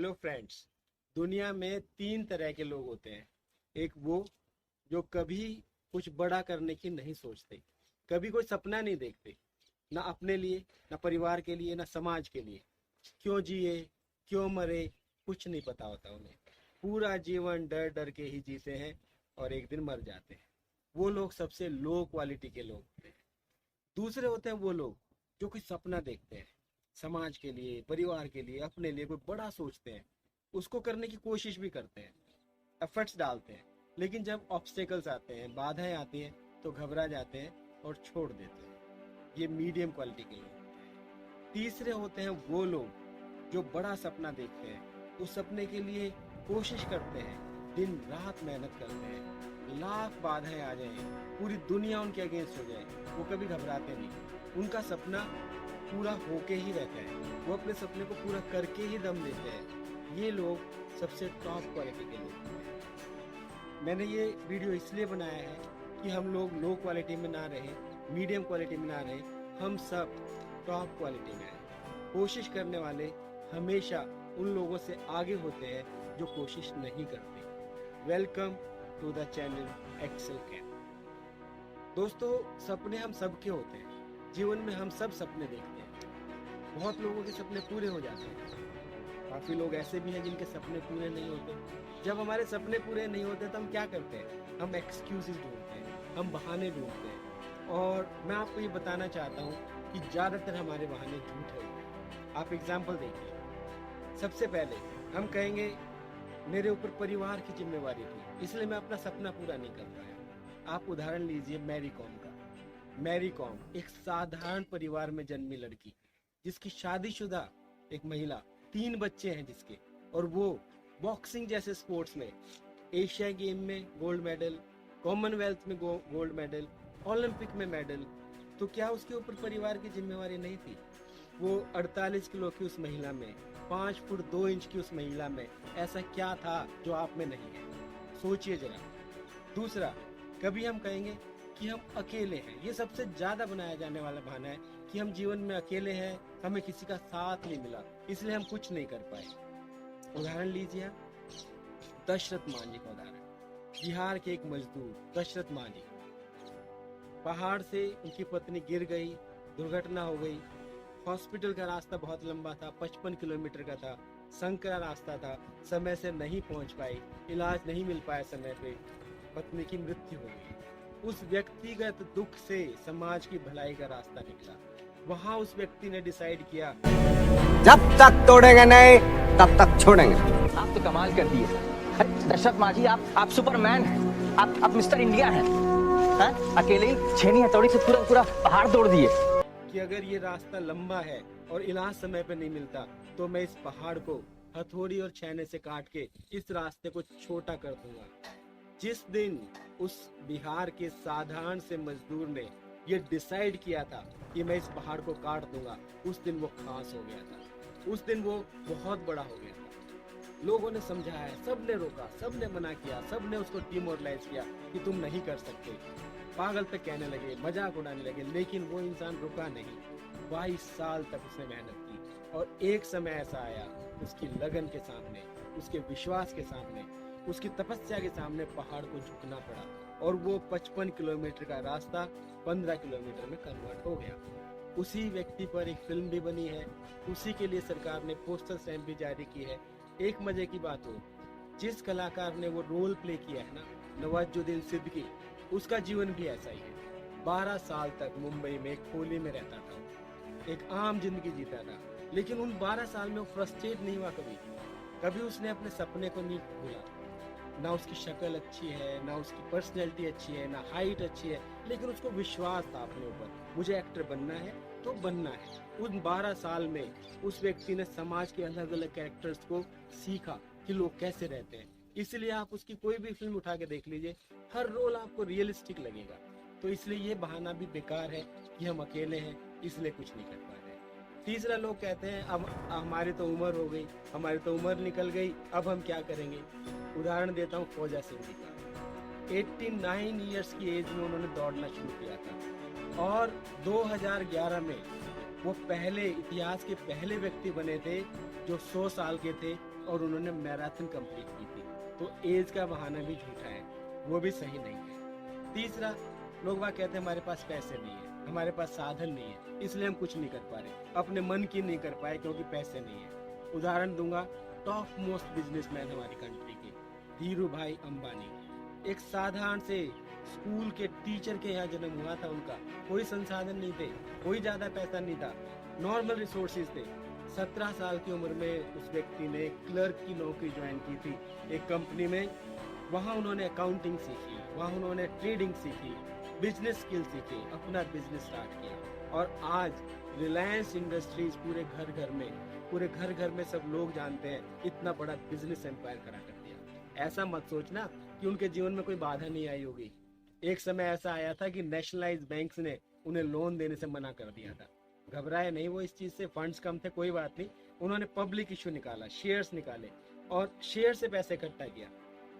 Hello friends. दुनिया में 3 तरह के लोग होते हैं। एक वो जो कभी कुछ बड़ा करने की नहीं सोचते, कभी कोई सपना नहीं देखते, ना अपने लिए, ना परिवार के लिए, ना समाज के लिए। क्यों जिए, क्यों मरे, कुछ नहीं पता होता उन्हें। पूरा जीवन डर डर के ही जीते हैं और एक दिन मर जाते हैं। वो लोग सबसे लो क्वालिटी के लोग होते हैं। दूसरे होते हैं वो लोग जो कोई सपना देखते हैं, समाज के लिए, परिवार के लिए, अपने लिए कोई बड़ा सोचते हैं, उसको करने की कोशिश भी करते हैं, एफर्ट्स डालते हैं, लेकिन जब ऑब्स्टेकल्स आते हैं, बाधाएं आती हैं, तो घबरा जाते हैं और छोड़ देते हैं। ये मीडियम क्वालिटी के लोग होते हैं। तीसरे होते हैं वो लोग जो बड़ा सपना देखते हैं, उस सपने के लिए कोशिश करते हैं, दिन रात मेहनत करते हैं, लाख बाधाएं आ जाए, पूरी दुनिया उनके अगेंस्ट हो जाए, वो कभी घबराते नहीं। उनका सपना पूरा होके ही रहता है, वो अपने सपने को पूरा करके ही दम लेते हैं। ये लोग सबसे टॉप क्वालिटी के लोग हैं। मैंने ये वीडियो इसलिए बनाया है कि हम लोग लो क्वालिटी में ना रहें, मीडियम क्वालिटी में ना रहें, हम सब टॉप क्वालिटी में रहें। कोशिश करने वाले हमेशा उन लोगों से आगे होते हैं जो कोशिश नहीं करते। Welcome to the channel Excel Camp. दोस्तों, सपने हम सबके होते हैं। जीवन में हम सब सपने देखते हैं। बहुत लोगों के सपने पूरे हो जाते हैं, काफ़ी लोग ऐसे भी हैं जिनके सपने पूरे नहीं होते। जब हमारे सपने पूरे नहीं होते तो हम क्या करते हैं? हम एक्सक्यूजेस ढूंढते हैं, हम बहाने ढूंढते हैं। और मैं आपको ये बताना चाहता हूँ कि ज़्यादातर हमारे बहाने झूठे होते हैं। आप एग्जाम्पल देखिए। सबसे पहले हम कहेंगे मेरे ऊपर परिवार की जिम्मेवारी थी, इसलिए मैं अपना सपना पूरा नहीं कर पाया। आप उदाहरण लीजिए मैरी कॉम का। मैरी कॉम एक साधारण परिवार में जन्मी लड़की, जिसकी शादीशुदा एक महिला, 3 बच्चे हैं जिसके, और वो बॉक्सिंग जैसे स्पोर्ट्स में एशिया गेम में गोल्ड मेडल, कॉमनवेल्थ में गोल्ड मेडल, ओलंपिक में मेडल। तो क्या उसके ऊपर परिवार की जिम्मेवारी नहीं थी? वो 48 किलो की उस महिला में, 5 फुट 2 इंच की उस महिला में ऐसा क्या था जो आप में नहीं है? सोचिए जरा। दूसरा, कभी हम कहेंगे कि हम अकेले हैं। ये सबसे ज्यादा बनाया जाने वाला बहाना है कि हम जीवन में अकेले हैं, हमें किसी का साथ नहीं मिला, इसलिए हम कुछ नहीं कर पाए। उदाहरण लीजिए आप दशरथ मांझी का उदाहरण। बिहार के एक मजदूर दशरथ मांझी, पहाड़ से उनकी पत्नी गिर गई, दुर्घटना हो गई। हॉस्पिटल का रास्ता बहुत लंबा था, 55 किलोमीटर का था, संकरा रास्ता था, समय से नहीं पहुंच पाई, इलाज नहीं मिल पाया समय पे, पत्नी की मृत्यु हो गई। उस व्यक्तिगत दुख से समाज की भलाई का रास्ता निकला। वहां उस व्यक्ति ने डिसाइड किया, जब तक तोड़ेंगे नहीं तब तक छोड़ेंगे। आप तो कमाल कर दिए दशरथ मांझी। आप सुपरमैन हैं, आप मिस्टर इंडिया हैं। अकेले ही छेनी हथौड़ी से पूरा पहाड़ तोड़ दिए। कि अगर ये रास्ता लंबा है और इलाज समय पे नहीं मिलता तो मैं इस पहाड़ को हथौड़ी और छेने से काट के इस रास्ते को छोटा कर दूंगा। जिस दिन उस बिहार के साधारण से मजदूर ने ये डिसाइड किया था कि मैं इस पहाड़ को काट दूंगा, उस दिन वो खास हो गया था। उस दिन वो बहुत बड़ा हो गया था। लोगों ने समझाया, सबने रोका, सबने मना किया, सबने उसको डिमोरलाइज किया कि तुम नहीं कर सकते, पागल तक कहने लगे, मजाक उड़ाने लगे, लेकिन वो इंसान रुका नहीं। 22 साल तक उसने मेहनत की और एक समय ऐसा आया, उसकी लगन के सामने, उसके विश्वास के सामने, उसकी तपस्या के सामने पहाड़ को झुकना पड़ा और वो 55 किलोमीटर का रास्ता 15 किलोमीटर में कन्वर्ट हो गया। उसी व्यक्ति पर एक फिल्म भी बनी है, उसी के लिए सरकार ने पोस्टर स्टैम्प भी जारी की है। एक मजे की बात हो, जिस कलाकार ने वो रोल प्ले किया है ना, नवाजुद्दीन सिद्दीकी, उसका जीवन भी ऐसा ही है। 12 साल तक मुंबई में एक खोली में रहता था, एक आम जिंदगी जीता था, लेकिन उन 12 साल में वो फ्रस्ट्रेट नहीं हुआ कभी उसने अपने सपने को नहीं भूला। ना उसकी शक्ल अच्छी है, ना उसकी पर्सनैलिटी अच्छी है, ना हाइट अच्छी है, लेकिन उसको विश्वास था अपने ऊपर, मुझे एक्टर बनना है तो बनना है। उन 12 साल में उस व्यक्ति ने समाज के अलग अलग कैरेक्टर्स को सीखा कि लोग कैसे रहते हैं। इसलिए आप उसकी कोई भी फिल्म उठा के देख लीजिए, हर रोल आपको रियलिस्टिक लगेगा। तो इसलिए ये बहाना भी बेकार है कि हम अकेले हैं इसलिए कुछ नहीं कर पा रहे। तीसरा, लोग कहते हैं अब हमारी तो उम्र हो गई, हमारी तो उम्र निकल गई, अब हम क्या करेंगे। उदाहरण देता हूँ फौजा सिंह जी का। 89 ईयर्स की एज में उन्होंने दौड़ना शुरू किया था और 2011 में वो पहले, इतिहास के पहले व्यक्ति बने थे जो 100 साल के थे और उन्होंने मैराथन कंप्लीट की थी। तो एज का बहाना भी झूठा है, वो भी सही नहीं है। तीसरा, लोग वह कहते हैं हमारे पास पैसे नहीं है, हमारे पास साधन नहीं है, इसलिए हम कुछ नहीं कर पा रहे, अपने मन की नहीं कर पाए क्योंकि पैसे नहीं है। उदाहरण दूंगा, टॉप मोस्ट बिजनेसमैन हमारी कंट्री के धीरू भाई अंबानी, एक साधारण से स्कूल के टीचर के यहाँ जन्म हुआ था उनका। कोई संसाधन नहीं थे, कोई ज्यादा पैसा नहीं था, नॉर्मल रिसोर्सेज थे। 17 साल की उम्र में उस व्यक्ति ने क्लर्क की नौकरी ज्वाइन की थी एक कंपनी में। वहाँ उन्होंने अकाउंटिंग सीखी, वहाँ उन्होंने ट्रेडिंग सीखी, बिजनेस स्किल सीखे, अपना बिजनेस स्टार्ट किया और आज रिलायंस इंडस्ट्रीज पूरे घर में सब लोग जानते हैं, इतना बड़ा बिजनेस एम्पायर खड़ा कर दिया। ऐसा मत सोचना कि उनके जीवन में कोई बाधा नहीं आई होगी। एक समय ऐसा आया था कि नेशनलाइज बैंक्स ने उन्हें लोन देने से मना कर दिया था। घबराए नहीं वो इस चीज से, फंड्स कम थे, कोई बात नहीं। उन्होंने पब्लिक इशू निकाला, शेयर्स निकाले और शेयर से पैसे इकट्ठा किया।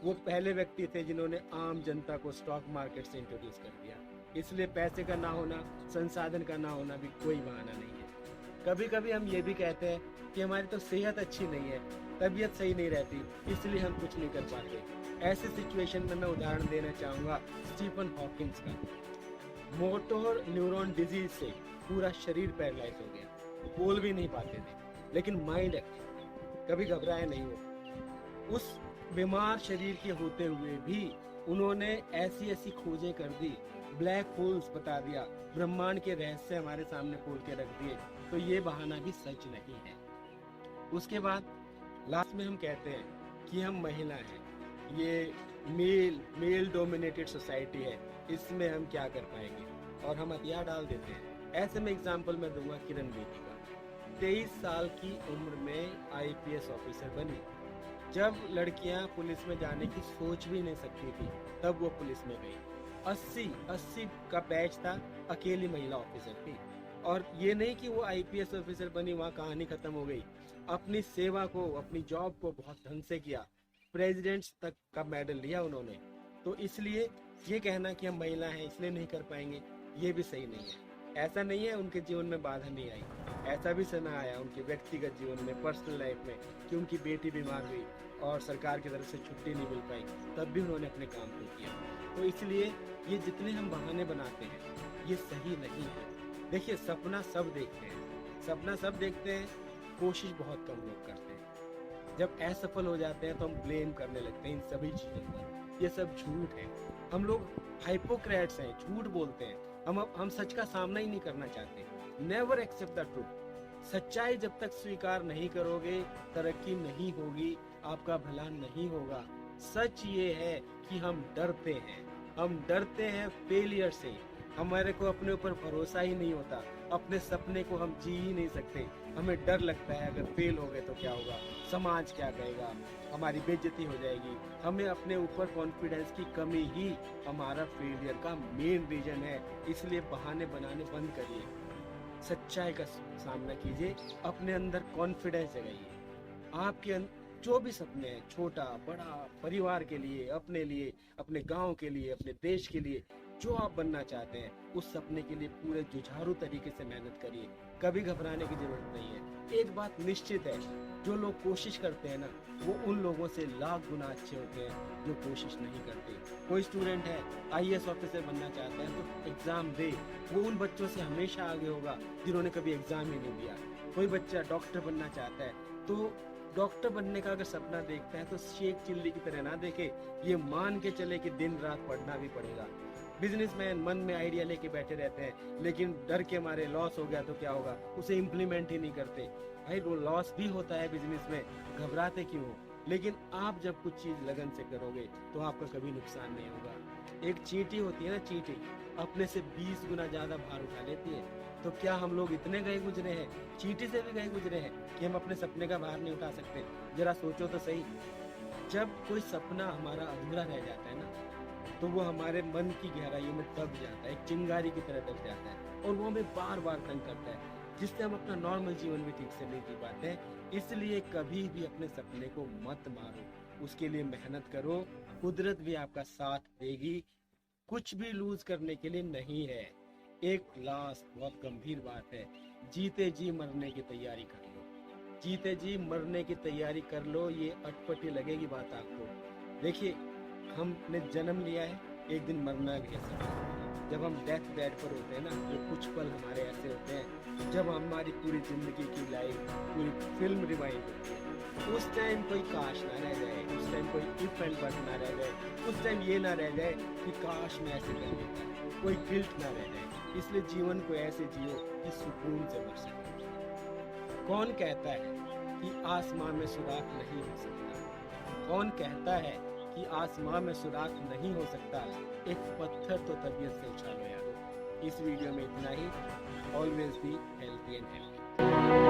वो पहले व्यक्ति थे जिन्होंने आम जनता को स्टॉक मार्केट से इंट्रोड्यूस कर दिया। इसलिए पैसे का ना होना, संसाधन का ना होना भी कोई बहाना नहीं है। कभी कभी हम ये भी कहते हैं कि हमारी तो सेहत अच्छी नहीं है, तबीयत सही नहीं रहती, इसलिए हम कुछ नहीं कर पाते। ऐसे सिचुएशन में मैं उदाहरण देना चाहूंगा स्टीफन हॉकिंस का। मोटोर न्यूरॉन डिजीज से पूरा शरीर पैरालाइज हो गया, बोल भी नहीं पाते थे, लेकिन माइंड एक्टिव। कभी घबराए नहीं हो। उस बीमार शरीर के होते हुए भी उन्होंने ऐसी ऐसी खोजें कर दी, ब्लैक होल्स बता दिया, ब्रह्मांड के रहस्य हमारे सामने खोल के रख दिए। तो ये बहाना भी सच नहीं है। उसके बाद लास्ट में हम कहते हैं कि हम महिला हैं, ये मेल डोमिनेटेड सोसाइटी है, इसमें हम क्या कर पाएंगे, और हम हथियार डाल देते हैं। ऐसे में एग्जाम्पल मैं दूंगा किरण बेदी का। 23 साल की उम्र में IPS ऑफिसर बनी। जब लड़कियां पुलिस में जाने की सोच भी नहीं सकती थी, तब वो पुलिस में गई। 80 का बैच था, अकेली महिला ऑफिसर थी। और ये नहीं कि वो IPS ऑफिसर बनी, वहाँ कहानी खत्म हो गई। अपनी सेवा को, अपनी जॉब को बहुत ढंग से किया, प्रेसिडेंट्स तक का मेडल लिया उन्होंने। तो इसलिए ये कहना कि हम महिला हैं इसलिए नहीं कर पाएंगे, ये भी सही नहीं है। ऐसा नहीं है उनके जीवन में बाधा नहीं आई, ऐसा भी समय आया उनके व्यक्तिगत जीवन में, पर्सनल लाइफ में, कि उनकी बेटी बीमार हुई और सरकार की तरफ से छुट्टी नहीं मिल पाई, तब भी उन्होंने अपने काम को किया। तो इसलिए ये जितने हम बहाने बनाते हैं ये सही नहीं है। देखिए, सपना सब देखते हैं, कोशिश बहुत कम लोग करते हैं। जब असफल हो जाते हैं तो हम ब्लेम करने लगते हैं इन सभी चीजों पर। ये सब झूठ है। हम लोग हाइपोक्रेट्स हैं, झूठ बोलते हैं। हम सच का सामना ही नहीं करना चाहते। Never accept the truth. सच्चाई जब तक स्वीकार नहीं करोगे, तरक्की नहीं होगी, आपका भला नहीं होगा। सच ये है कि हम डरते हैं फेलियर से। हमारे को अपने ऊपर भरोसा ही नहीं होता, अपने सपने को हम जी ही नहीं सकते। हमें डर लगता है अगर फेल हो गए तो क्या होगा, समाज क्या कहेगा, हमारी बेइज्जती हो जाएगी। हमें अपने ऊपर कॉन्फिडेंस की कमी ही हमारा फेलियर का मेन रीजन है। इसलिए बहाने बनाने बंद करिए, सच्चाई का सामना कीजिए, अपने अंदर कॉन्फिडेंस जगाइए। आपके जो भी सपने हैं, छोटा बड़ा, परिवार के लिए, अपने गांव के लिए, अपने देश के लिए, जो आप बनना चाहते हैं, उस सपने के लिए पूरे जुझारू तरीके से मेहनत करिए। कभी घबराने की जरूरत नहीं है। एक बात निश्चित है, जो लोग कोशिश करते हैं ना, वो उन लोगों से लाख गुना अच्छे होते हैं जो कोशिश नहीं करते। कोई स्टूडेंट है IAS ऑफिसर बनना चाहता है तो एग्जाम दे, वो उन बच्चों से हमेशा आगे होगा जिन्होंने कभी एग्जाम ही नहीं दिया। कोई बच्चा डॉक्टर बनना चाहता है तो डॉक्टर बनने का अगर सपना देखता है तो शेख चिल्ली की तरह ना देखे, ये मान के चले कि दिन रात पढ़ना भी पड़ेगा। बिजनेसमैन मन में आइडिया लेके बैठे रहते हैं, लेकिन डर के मारे लॉस हो गया तो क्या होगा, उसे इम्प्लीमेंट ही नहीं करते। भाई, वो लॉस भी होता है बिजनेस में, घबराते क्यों हो? लेकिन आप जब कुछ चीज लगन से करोगे तो आपका कभी नुकसान नहीं होगा। एक चींटी होती है ना, चींटी अपने से 20 गुना ज्यादा भार उठा लेती है। तो क्या हम लोग इतने गए गुजरे हैं, चींटी से भी गए गुजरे हैं, कि हम अपने सपने का भार नहीं उठा सकते? जरा सोचो तो सही। जब कोई सपना हमारा अधूरा रह जाता है ना, तो वो हमारे मन की गहराइयों में दब जाता है, एक चिंगारी की तरह दब जाता है, और वो हमें बार बार तंग करता है, जिससे हम अपना नॉर्मल जीवन भी ठीक से नहीं जी पाते हैं। इसलिए कभी भी अपने सपने को मत मारो, उसके लिए मेहनत करो, कुदरत भी आपका साथ देगी। कुछ भी लूज करने के लिए नहीं है। एक लास्ट बहुत गंभीर बात है, जीते जी मरने की तैयारी कर लो। जीते जी मरने की तैयारी कर लो, ये अटपटी लगेगी बात आपको। देखिए, हमने जन्म लिया है, एक दिन मरना भी है सब। जब हम डेथ बेड पर होते हैं ना, तो कुछ पल हमारे ऐसे होते हैं जब हमारी पूरी जिंदगी की लाइफ, पूरी फिल्म रिवाइंड होती है। उस टाइम कोई काश ना रह जाए, उस टाइम कोई इफ एंड बट ना रह जाए, उस टाइम ये ना रह जाए कि काश मैं ऐसे कर लेता, कोई गिल्ट ना रह जाए। इसलिए जीवन को ऐसे जियो कि सुकून से मर सको। कौन कहता है कि आसमां में सुराख नहीं हो सकता? कौन कहता है कि आसमां में सुराख नहीं हो सकता? एक पत्थर तो तबीयत से उछालो यार। इस वीडियो में इतना ही। Always be healthy and happy.